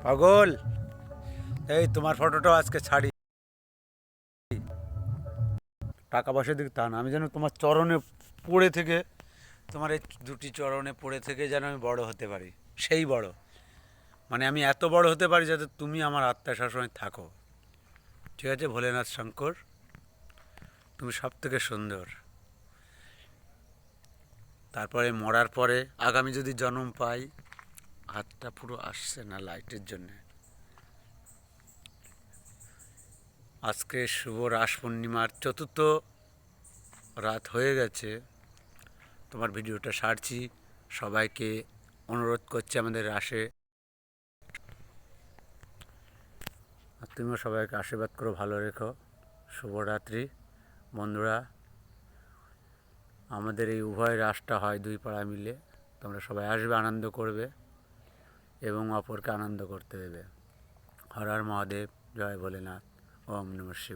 পাগল, এই তোমার ফটোটাও আজকে ছাড়ি। টাকা পয়সা দিকে তা না, আমি যেন তোমার চরণে পড়ে থেকে, তোমার এই দুটি চরণে পড়ে থেকে যেন আমি বড় হতে পারি, সেই বড়। মানে আমি এত বড় হতে পারি যাতে তুমি আমার আত্মায় সবসময় থাকো। ঠিক আছে ভোলেনাথ শঙ্কর, তুমি সব থেকে সুন্দর। তারপরে মরার পরে আগামী যদি জন্ম পাই, হাতটা পুরো আসছে না লাইটের জন্যে। আজকে শুভ রাস পূর্ণিমার চতুর্থ রাত হয়ে গেছে, তোমার ভিডিওটা সারছি। সবাইকে অনুরোধ করছি আমাদের রাসে, আর তুমিও সবাইকে আশীর্বাদ করো, ভালো রেখো। শুভরাত্রি বন্ধুরা। আমাদের এই উভয় রাসটা হয় দুই পাড়া মিলে, তোমরা সবাই আসবে, আনন্দ করবে এবং অপরকে আনন্দ করতে দেবে। হর হর মহাদেব, জয় ভোলেনাথ, ওম নমঃ শিবায়।